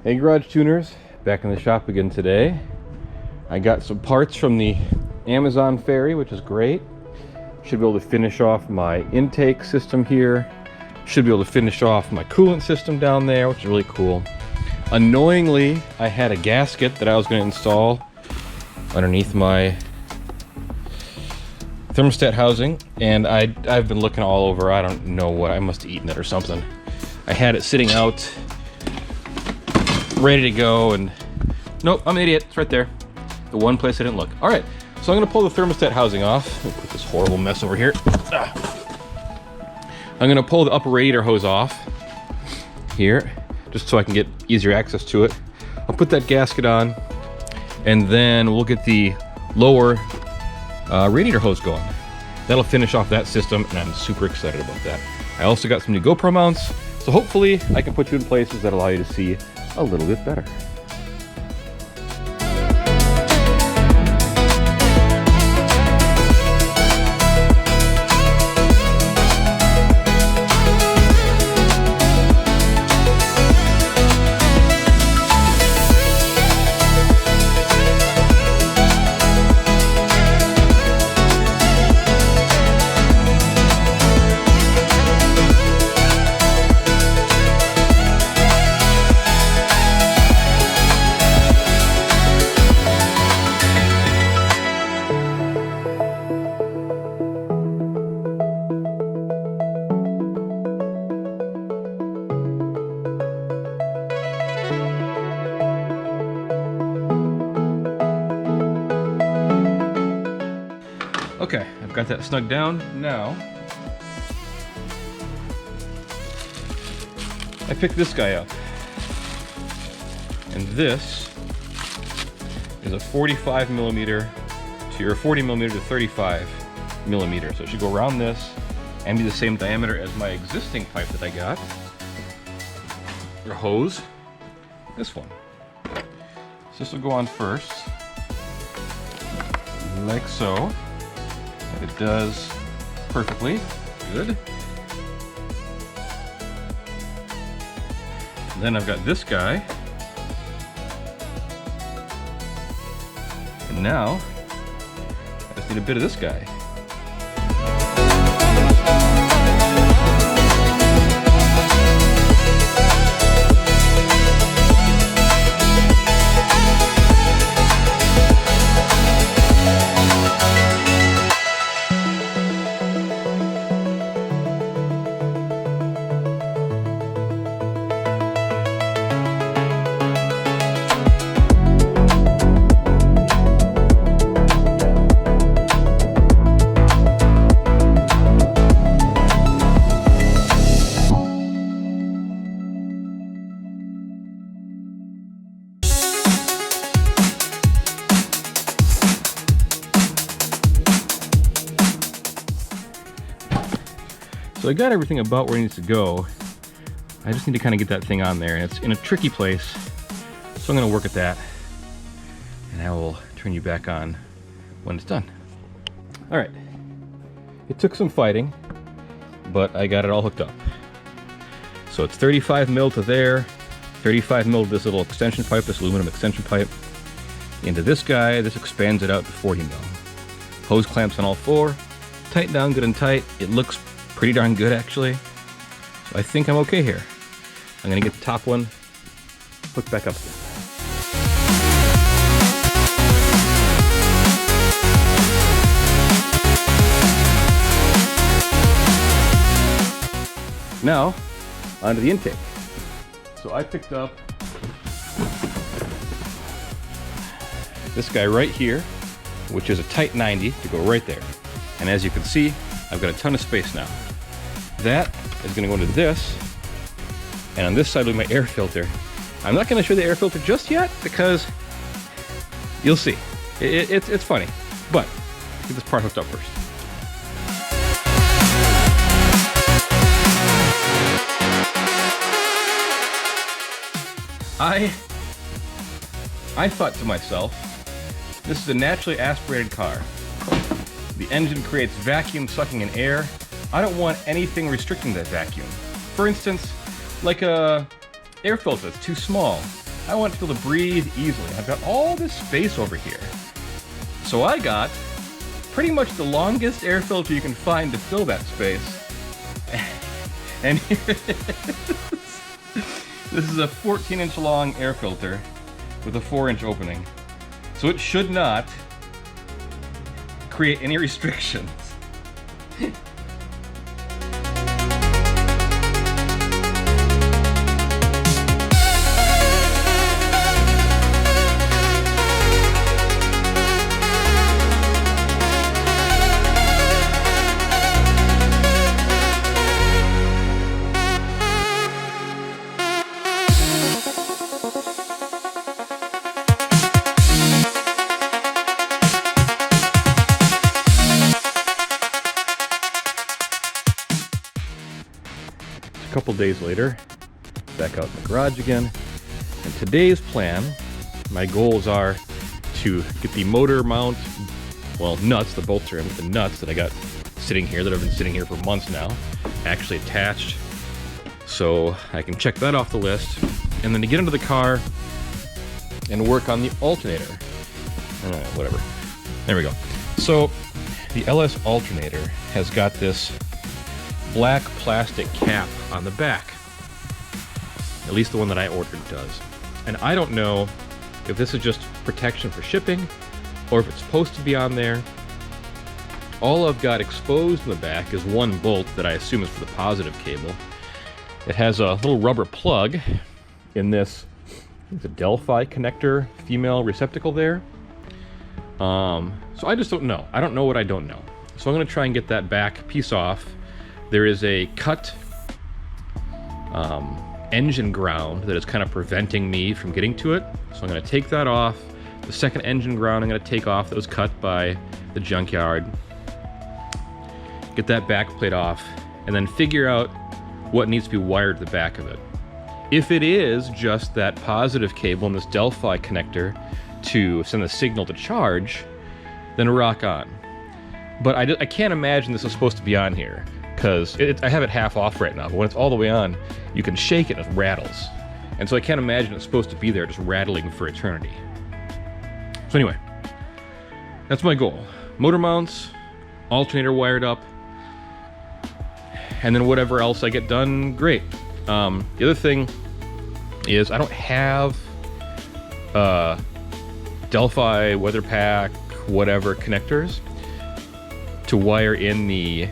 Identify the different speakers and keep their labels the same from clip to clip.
Speaker 1: Hey garage tuners, back in the shop again today. I got some parts from the Amazon ferry, which is great. Should be able to finish off my intake system here. Should be able to finish off my coolant system down there, which is really cool. Annoyingly, I had a gasket that I was going to install underneath my thermostat housing, and I've been looking all over. I don't know what, I must have eaten it or something. I had it sitting out ready to go, and nope, I'm an idiot. It's right there. The one place I didn't look. All right, so I'm gonna pull the thermostat housing off. Let me put this horrible mess over here. I'm gonna pull the upper radiator hose off here, just so I can get easier access to it. I'll put that gasket on, and then we'll get the lower radiator hose going. That'll finish off that system, and I'm super excited about that. I also got some new GoPro mounts, so hopefully I can put you in places that allow you to see a little bit better. Okay, I've got that snug down. Now, I picked this guy up. And this is a 45 millimeter to, or 40 millimeter to 35 millimeter. So it should go around this and be the same diameter as my existing pipe that I got. Your hose, this one. So this will go on first, like so. And it does perfectly. Good. And then I've got this guy. And now, I just need a bit of this guy. So I got everything about where it needs to go. I just need to kind of get that thing on there, and it's in a tricky place. So I'm gonna work at that, and I will turn you back on when it's done. All right, it took some fighting, but I got it all hooked up. So it's 35 mil to there, 35 mil to this little extension pipe, this aluminum extension pipe, into this guy. This expands it out to 40 mil. Hose clamps on all four, tighten down good and tight. It looks pretty darn good, actually. So I think I'm okay here. I'm gonna get the top one hooked back up again. Now, onto the intake. So I picked up this guy right here, which is a tight 90 to go right there. And as you can see, I've got a ton of space now. That is gonna go into this, and on this side will be my air filter. I'm not gonna show the air filter just yet because you'll see. It's funny, but get this part hooked up first. I thought to myself, this is a naturally aspirated car. The engine creates vacuum sucking in air. I don't want anything restricting that vacuum. For instance, like a air filter that's too small. I want to be able to breathe easily. I've got all this space over here. So I got pretty much the longest air filter you can find to fill that space. And here it is. This is a 14-inch long air filter with a 4-inch opening. So it should not create any restrictions. A couple days later, back out in the garage again, and today's plan, my goals are to get the motor mount, well, nuts, the bolt trim, the nuts that I got sitting here, that have been sitting here for months now, actually attached, so I can check that off the list, and then to get into the car and work on the alternator. Whatever. There we go. So the LS alternator has got this black plastic cap on the back. At least the one that I ordered does. And I don't know if this is just protection for shipping or if it's supposed to be on there. All I've got exposed in the back is one bolt that I assume is for the positive cable. It has a little rubber plug in this, it's a Delphi connector female receptacle there. So I just don't know. I don't know what I don't know. So I'm going to try and get that back piece off. There is a cut engine ground that is kind of preventing me from getting to it. So I'm going to take that off. The second engine ground I'm going to take off that was cut by the junkyard. Get that back plate off and then figure out what needs to be wired to the back of it. If it is just that positive cable in this Delphi connector to send the signal to charge, then rock on. But I can't imagine this is supposed to be on here, because I have it half off right now, but when it's all the way on, you can shake it and it rattles. And so I can't imagine it's supposed to be there just rattling for eternity. So anyway, that's my goal. Motor mounts, alternator wired up, and then whatever else I get done, great. The other thing is I don't have Delphi weather pack, whatever connectors to wire in the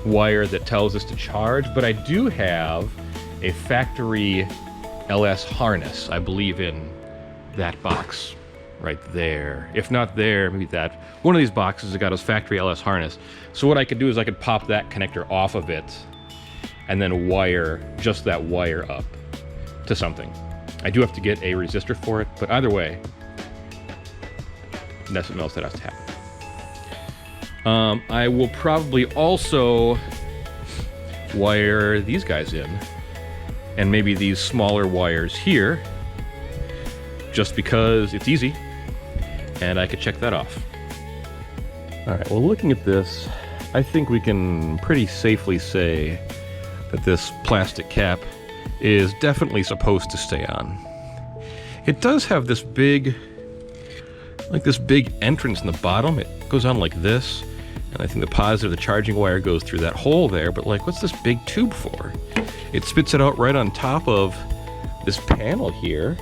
Speaker 1: wire that tells us to charge, but I do have a factory LS harness, I believe in that box right there. If not there, maybe that. One of these boxes has got his factory LS harness. So what I could do is I could pop that connector off of it and then wire just that wire up to something. I do have to get a resistor for it, but either way, that's something else that has to happen. I will probably also wire these guys in, and maybe these smaller wires here, just because it's easy, and I could check that off. Alright, well, looking at this, I think we can pretty safely say that this plastic cap is definitely supposed to stay on. It does have this big, like this big entrance in the bottom. It goes on like this, and I think the positive, the charging wire goes through that hole there, but like, what's this big tube for? It spits it out right on top of this panel here,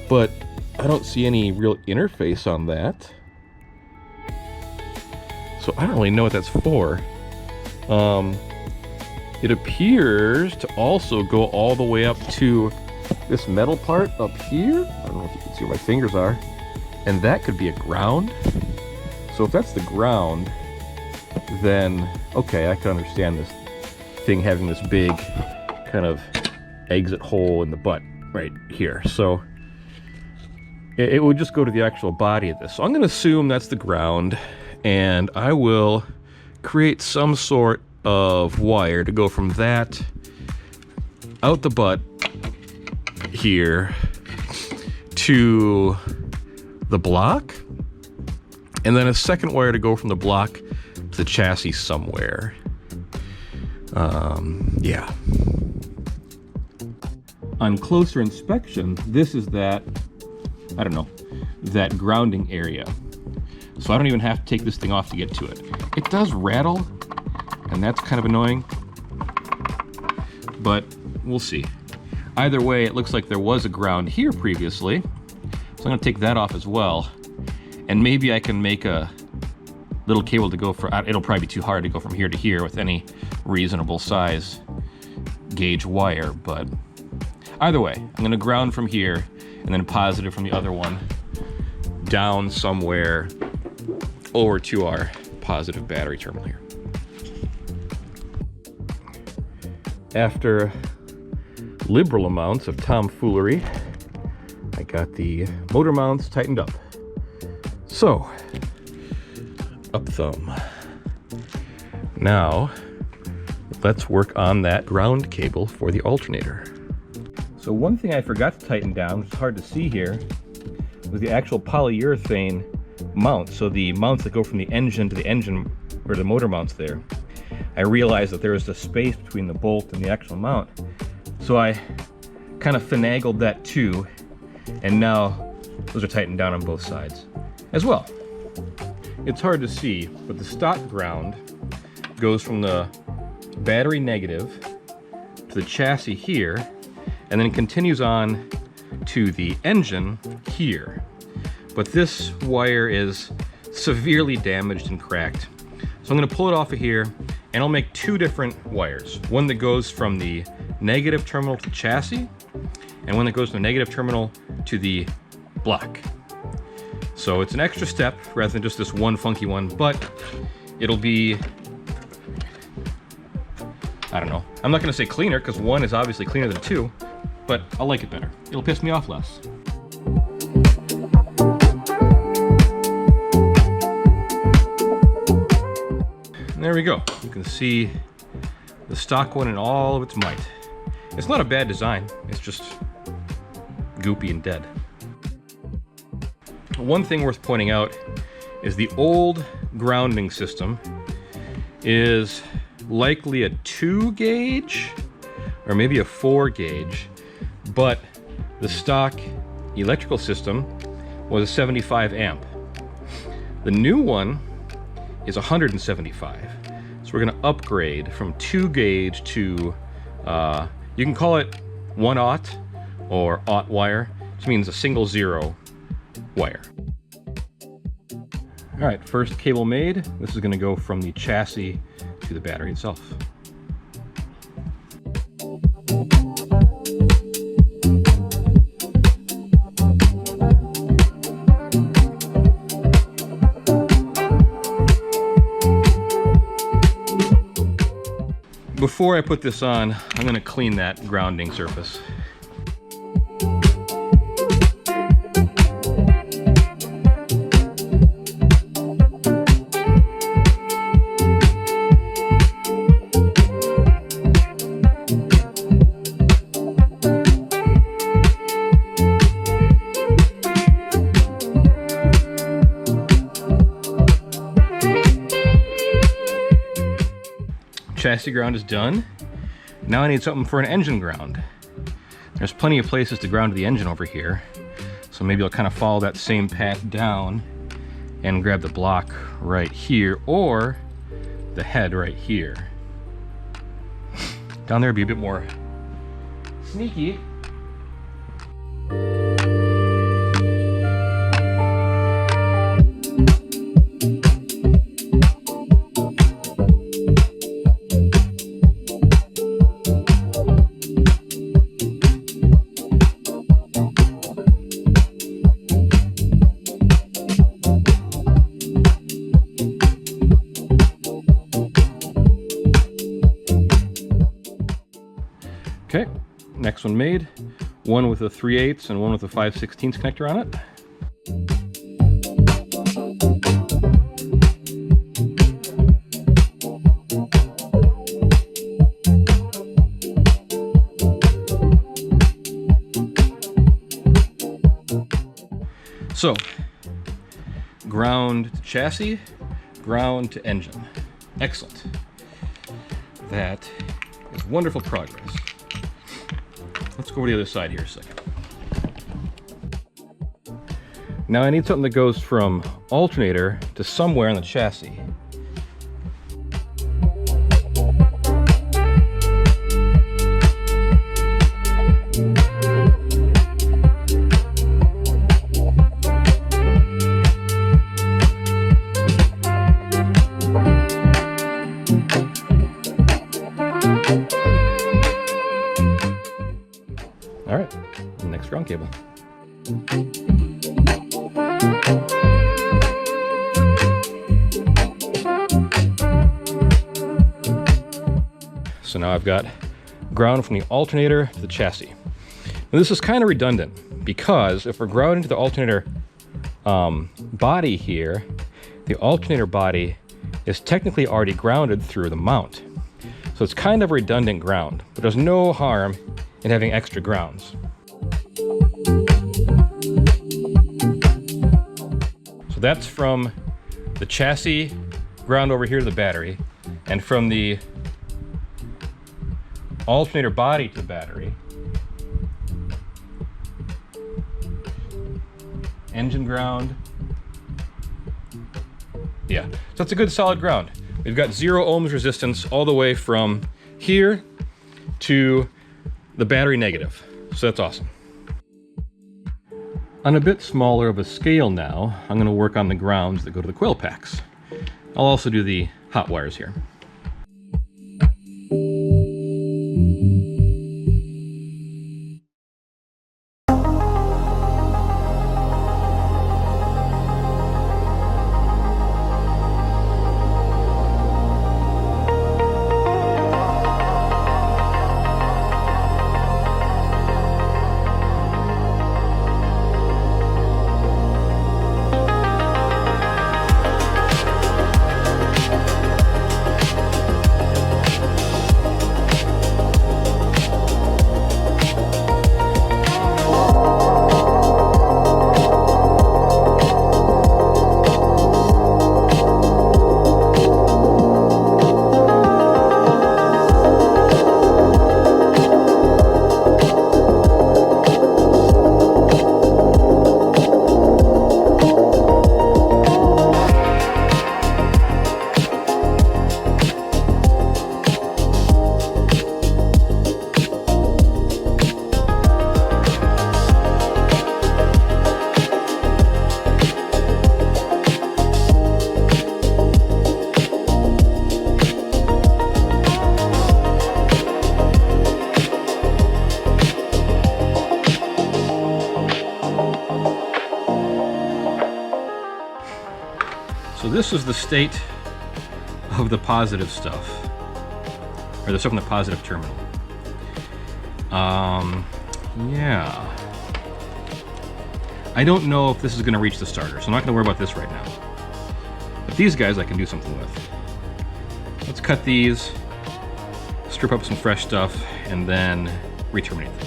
Speaker 1: but I don't see any real interface on that. So I don't really know what that's for. It appears to also go all the way up to this metal part up here. I don't know if you can see where my fingers are. And that could be a ground. So if that's the ground, then okay, I can understand this thing having this big kind of exit hole in the butt right here. So it would just go to the actual body of this. So I'm going to assume that's the ground, and I will create some sort of wire to go from that out the butt here to the block, and then a second wire to go from the block to the chassis somewhere. Yeah. On closer inspection, this is that, I don't know, that grounding area. So I don't even have to take this thing off to get to it. It does rattle, and that's kind of annoying, but we'll see. Either way, it looks like there was a ground here previously, so I'm gonna take that off as well. And maybe I can make a little cable to go for, it'll probably be too hard to go from here to here with any reasonable size gauge wire, but either way, I'm gonna ground from here and then positive from the other one down somewhere over to our positive battery terminal here. After liberal amounts of tomfoolery, I got the motor mounts tightened up. So, up thumb. Now, let's work on that ground cable for the alternator. So one thing I forgot to tighten down, which is hard to see here, was the actual polyurethane mounts. So the mounts that go from the engine to the engine, or the motor mounts there. I realized that there was a space between the bolt and the actual mount. So I kind of finagled that too, and now those are tightened down on both sides as well. It's hard to see, but the stock ground goes from the battery negative to the chassis here, and then it continues on to the engine here. But this wire is severely damaged and cracked. So I'm gonna pull it off of here, and I'll make two different wires. One that goes from the negative terminal to the chassis, and one that goes from the negative terminal to the block. So it's an extra step rather than just this one funky one, but it'll be, I don't know. I'm not gonna say cleaner, because one is obviously cleaner than two, but I'll like it better. It'll piss me off less. And there we go. You can see the stock one in all of its might. It's not a bad design, it's just goopy and dead. One thing worth pointing out is the old grounding system is likely a 2 gauge or maybe a 4 gauge, but the stock electrical system was a 75 amp. The new one is 175. So we're gonna upgrade from 2 gauge to, you can call it 1/0 or 0 wire, which means a single zero wire. All right, first cable made. This is gonna go from the chassis to the battery itself. Before I put this on, I'm gonna clean that grounding surface. Chassis ground is done. Now I need something for an engine ground. There's plenty of places to ground the engine over here, so maybe I'll kind of follow that same path down and grab the block right here, or the head right here. Down there would be a bit more sneaky. Okay, next one made. One with a 3/8 and one with a 5/16 connector on it. So, ground to chassis, ground to engine. Excellent. That is wonderful progress. let's go over to the other side here a second. Now I need something that goes from alternator to somewhere on the chassis. All right, next ground cable. So now I've got ground from the alternator to the chassis. Now this is kind of redundant because if we're grounding to the alternator body here, the alternator body is technically already grounded through the mount. So it's kind of redundant ground, but there's no harm in having extra grounds. So that's from the chassis ground over here to the battery, and from the alternator body to the battery, engine ground. Yeah, so that's a good solid ground. We've got 0 ohms resistance all the way from here to the battery negative. So that's awesome. On a bit smaller of a scale now, I'm going to work on the grounds that go to the coil packs. I'll also do the hot wires here. So this is the state of the positive stuff, or the stuff in the positive terminal. Yeah. I don't know if this is going to reach the starter, so I'm not going to worry about this right now. But these guys I can do something with. Let's cut these, strip up some fresh stuff, and then re-terminate them.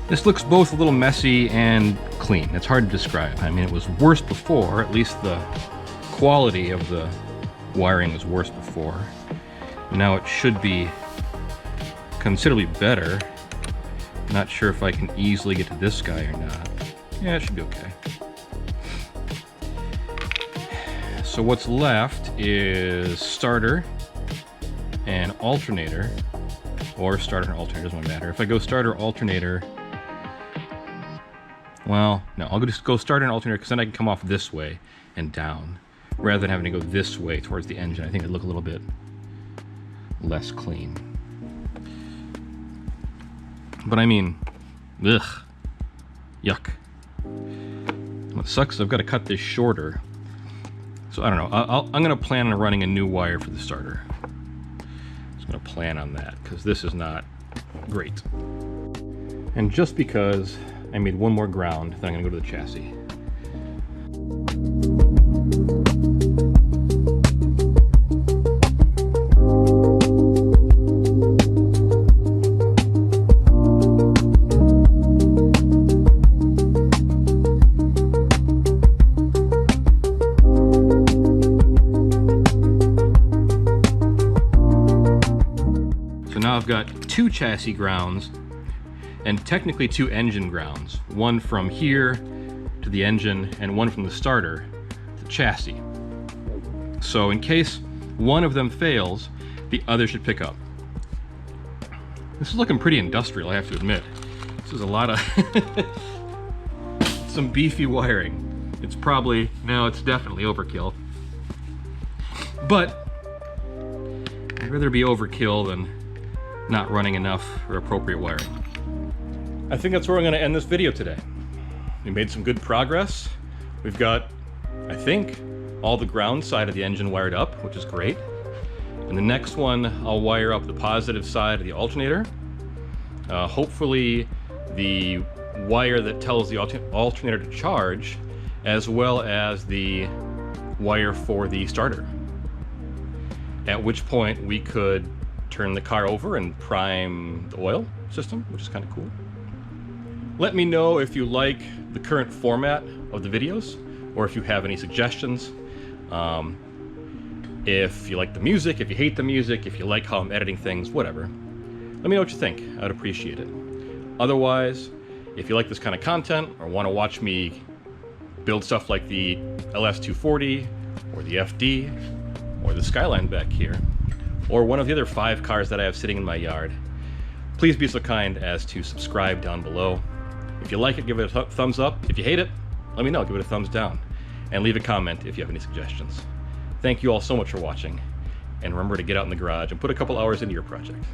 Speaker 1: This looks both a little messy and clean. It's hard to describe. I mean, it was worse before, at least the quality of the wiring was worse before. Now it should be considerably better. Not sure if I can easily get to this guy or not. Yeah, it should be okay. So what's left is starter an alternator, or starter and alternator, doesn't matter. If I go starter alternator, well, no, I'll just go starter and alternator because then I can come off this way and down, rather than having to go this way towards the engine. I think it'd look a little bit less clean. But I mean, ugh, yuck. What sucks is I've got to cut this shorter. So I don't know, I'm going to plan on running a new wire for the starter. Just going to plan on that, because this is not great. And just because I made one more ground, then I'm going to go to the chassis. Now I've got 2 chassis grounds and technically 2 engine grounds. One from here to the engine and one from the starter to the chassis. So in case one of them fails, the other should pick up. This is looking pretty industrial, I have to admit. This is a lot of some beefy wiring. It's probably, no, it's definitely overkill. But I'd rather be overkill than not running enough or appropriate wiring. I think that's where I'm going to end this video today. We made some good progress. We've got, I think, all the ground side of the engine wired up, which is great. And the next one, I'll wire up the positive side of the alternator. Hopefully the wire that tells the alternator to charge, as well as the wire for the starter. At which point we could turn the car over and prime the oil system, which is kind of cool. Let me know if you like the current format of the videos, or if you have any suggestions. If you like the music, if you hate the music, if you like how I'm editing things, whatever. Let me know what you think. I'd appreciate it. Otherwise, if you like this kind of content, or want to watch me build stuff like the LS240, or the FD, or the Skyline back here, or one of the other 5 cars that I have sitting in my yard, please be so kind as to subscribe down below. If you like it, give it a thumbs up. If you hate it, let me know, give it a thumbs down. And leave a comment if you have any suggestions. Thank you all so much for watching, and remember to get out in the garage and put a couple hours into your project.